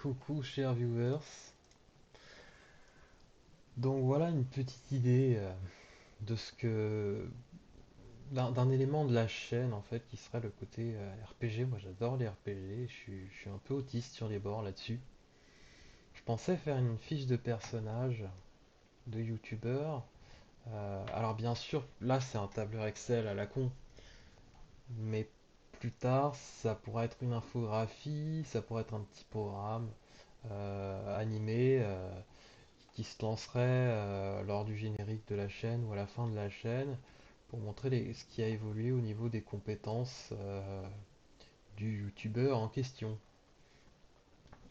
Coucou chers viewers. Donc voilà une petite idée de ce que d'un élément de la chaîne en fait qui serait le côté RPG. Moi j'adore les RPG, je suis un peu autiste sur les bords là-dessus. Je pensais faire une fiche de personnage de youtubeur. Alors bien sûr là c'est un tableur Excel à la con, mais plus tard ça pourrait être une infographie, ça pourrait être un petit programme animé. Qui se lancerait lors du générique de la chaîne ou à la fin de la chaîne pour montrer ce qui a évolué au niveau des compétences du youtubeur en question.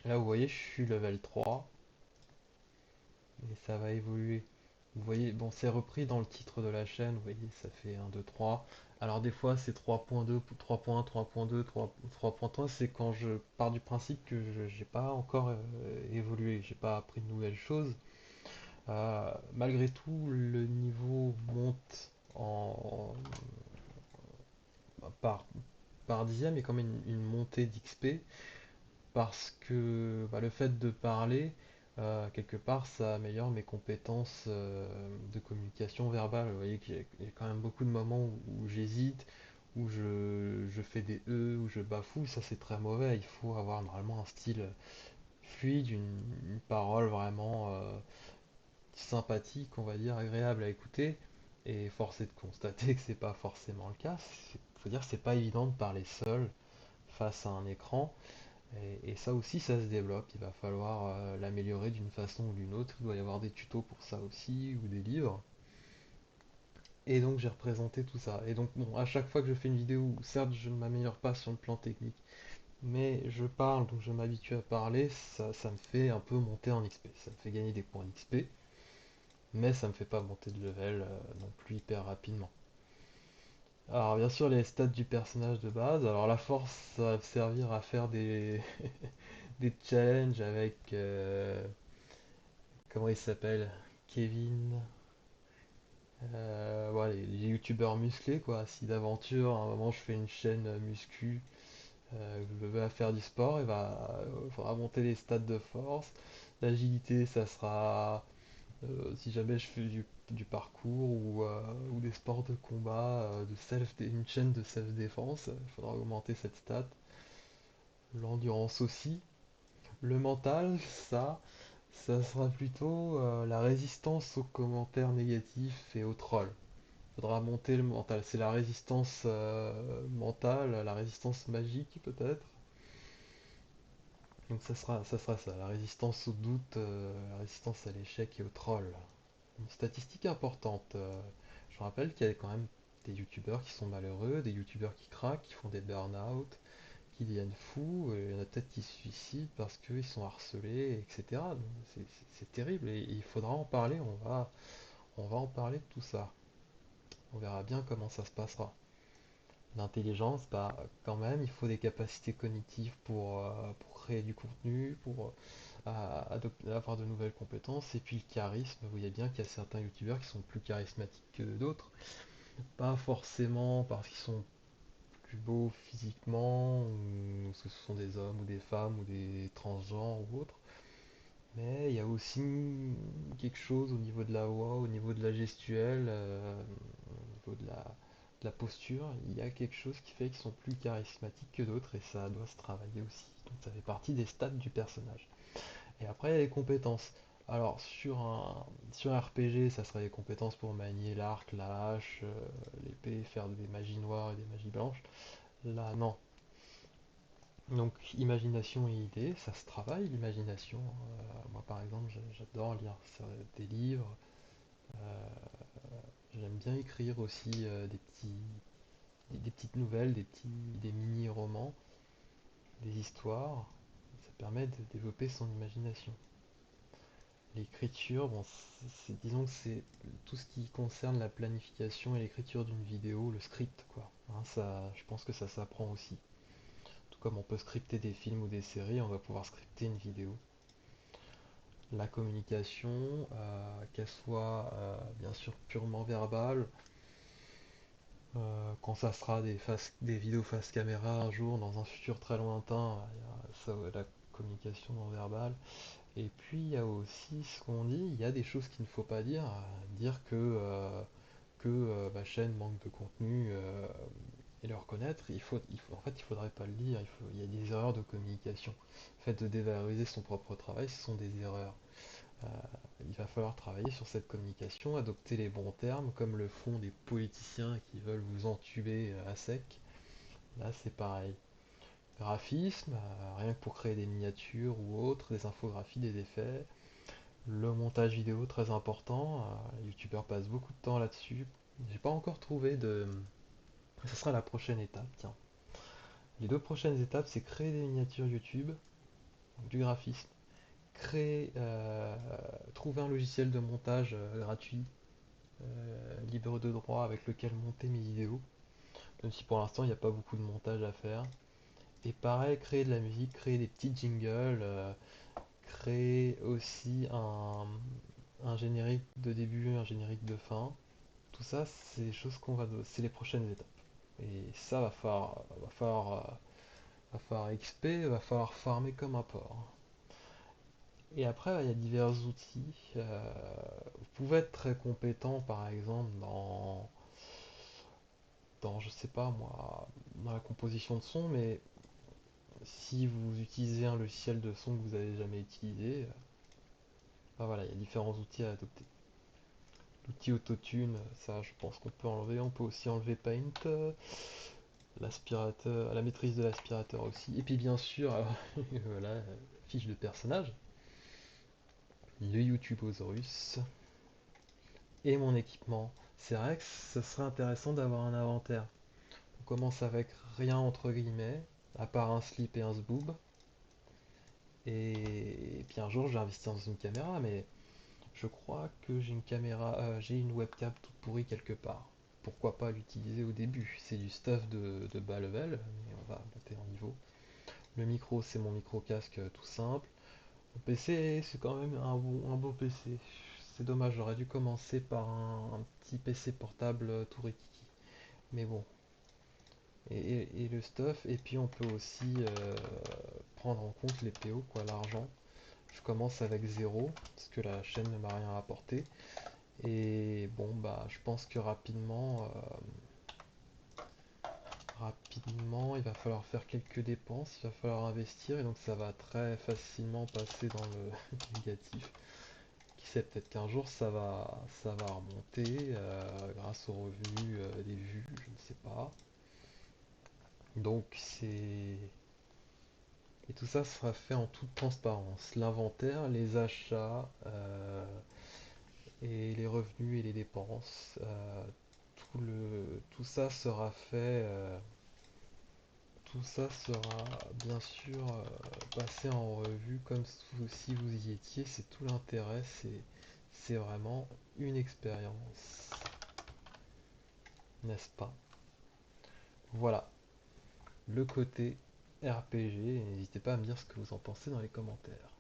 Là, vous voyez, je suis level 3 et ça va évoluer. Vous voyez, bon, c'est repris dans le titre de la chaîne, vous voyez, ça fait 1, 2, 3. Alors des fois c'est 3.2, 3.1, 3.2, 3.3, c'est quand je pars du principe que je n'ai pas encore évolué, j'ai pas appris de nouvelles choses. Malgré tout, le niveau monte par, par dixième, il y a quand même une montée d'XP parce que le fait de parler, quelque part, ça améliore mes compétences de communication verbale. Vous voyez qu'il y a quand même beaucoup de moments où j'hésite, où je fais des E, où je bafoue. Ça, c'est très mauvais. Il faut avoir normalement un style fluide, une parole vraiment sympathique, on va dire, agréable à écouter, et force est de constater que c'est pas forcément le cas. Faut dire que c'est pas évident de parler seul face à un écran, et ça aussi ça se développe. Il va falloir l'améliorer d'une façon ou d'une autre. Il doit y avoir des tutos pour ça aussi, ou des livres. Et donc j'ai représenté tout ça. Et donc bon, à chaque fois que je fais une vidéo où certes je ne m'améliore pas sur le plan technique, mais je parle, donc je m'habitue à parler, ça me fait un peu monter en XP. Ça me fait gagner des points d'XP. Mais ça me fait pas monter de level non plus hyper rapidement. Alors bien sûr les stats du personnage de base, alors la force ça va me servir à faire des challenges avec comment il s'appelle? Kevin, ouais, les youtubeurs musclés quoi. Si d'aventure à un moment je fais une chaîne muscu, je veux à faire du sport, faudra monter les stats de force. L'agilité ça sera si jamais je fais du parcours ou des sports de combat, une chaîne de self-défense, il faudra augmenter cette stat. L'endurance aussi. Le mental, ça sera plutôt la résistance aux commentaires négatifs et aux trolls. Il faudra monter le mental. C'est la résistance mentale, la résistance magique peut-être. Donc ça sera ça, la résistance au doute, la résistance à l'échec et aux trolls. Une statistique importante. Je rappelle qu'il y a quand même des youtubeurs qui sont malheureux, des youtubeurs qui craquent, qui font des burn-out, qui deviennent fous, et il y en a peut-être qui se suicident parce qu'ils sont harcelés, etc. Donc c'est terrible et il faudra en parler, on va en parler de tout ça. On verra bien comment ça se passera. L'intelligence, quand même, il faut des capacités cognitives pour créer du contenu, pour avoir de nouvelles compétences, et puis le charisme, vous voyez bien qu'il y a certains youtubeurs qui sont plus charismatiques que d'autres, pas forcément parce qu'ils sont plus beaux physiquement, ou parce que ce sont des hommes ou des femmes ou des transgenres ou autres, mais il y a aussi quelque chose au niveau de la voix, au niveau de la gestuelle, au niveau de la posture, il y a quelque chose qui fait qu'ils sont plus charismatiques que d'autres et ça doit se travailler aussi. Donc ça fait partie des stats du personnage. Et après, il y a les compétences. Alors, sur un RPG, ça serait les compétences pour manier l'arc, la hache, l'épée, faire des magies noires et des magies blanches. Là, non. Donc, imagination et idée, ça se travaille, l'imagination. Moi, par exemple, j'adore lire des livres. Euh, J'aime bien écrire aussi des petites nouvelles, des mini-romans, des histoires. Ça permet de développer son imagination. L'écriture, bon, disons que c'est tout ce qui concerne la planification et l'écriture d'une vidéo, le script, quoi. Hein, ça, je pense que ça s'apprend aussi. Tout comme on peut scripter des films ou des séries, on va pouvoir scripter une vidéo. La communication, qu'elle soit bien sûr purement verbale, quand ça sera des vidéos face caméra un jour, dans un futur très lointain, la communication non verbale. Et puis il y a aussi ce qu'on dit, il y a des choses qu'il ne faut pas dire. Dire que ma chaîne manque de contenu et le reconnaître, en fait, il faudrait pas le dire. Il y a des erreurs de communication. Le fait de dévaloriser son propre travail, ce sont des erreurs. Euh, il va falloir travailler sur cette communication, adopter les bons termes, comme le font des politiciens qui veulent vous entuber à sec. Là, c'est pareil. Graphisme, rien que pour créer des miniatures ou autres, des infographies, des effets. Le montage vidéo, très important. Les youtubeurs passent beaucoup de temps là-dessus. J'ai pas encore trouvé de. Ce sera la prochaine étape, tiens. Les deux prochaines étapes, c'est créer des miniatures YouTube, donc du graphisme, trouver un logiciel de montage gratuit, libre de droit, avec lequel monter mes vidéos, même si pour l'instant il n'y a pas beaucoup de montage à faire. Et pareil, créer de la musique, créer des petits jingles, créer aussi un générique de début, un générique de fin. Tout ça, c'est les choses c'est les prochaines étapes. Et ça va falloir XP, va falloir farmer comme un porc. Et après, il y a divers outils. Vous pouvez être très compétent, par exemple, je sais pas moi, dans la composition de son, mais si vous utilisez un logiciel de son que vous n'avez jamais utilisé, bah voilà, il y a différents outils à adopter. L'outil Autotune, ça, je pense qu'on peut enlever. On peut aussi enlever Paint, l'aspirateur, la maîtrise de l'aspirateur aussi. Et puis bien sûr, voilà, fiche de personnage, le YouTubeosaurus et mon équipement. C'est vrai que ce serait intéressant d'avoir un inventaire. On commence avec rien entre guillemets, à part un slip et un sboob. Et puis un jour, je vais investir dans une caméra, mais je crois que j'ai une caméra, j'ai une webcam toute pourrie quelque part. Pourquoi pas l'utiliser au début? C'est du stuff de bas level, mais on va monter en niveau. Le micro, c'est mon micro casque tout simple. Mon PC, c'est quand même un beau PC. C'est dommage, j'aurais dû commencer par un petit PC portable tout rikiki. Mais bon, et le stuff. Et puis on peut aussi prendre en compte les PO, quoi, l'argent. Je commence avec zéro, parce que la chaîne ne m'a rien apporté. Et bon, bah, je pense que rapidement, il va falloir faire quelques dépenses, il va falloir investir, et donc ça va très facilement passer dans le négatif. Qui sait, peut-être qu'un jour ça va remonter grâce aux revenus des vues, je ne sais pas. Donc c'est et tout ça sera fait en toute transparence. L'inventaire, les achats et les revenus et les dépenses, tout ça sera fait. Tout ça sera bien sûr passé en revue comme si vous y étiez. C'est tout l'intérêt. C'est vraiment une expérience, n'est-ce pas? Voilà, le côté RPG. N'hésitez pas à me dire ce que vous en pensez dans les commentaires.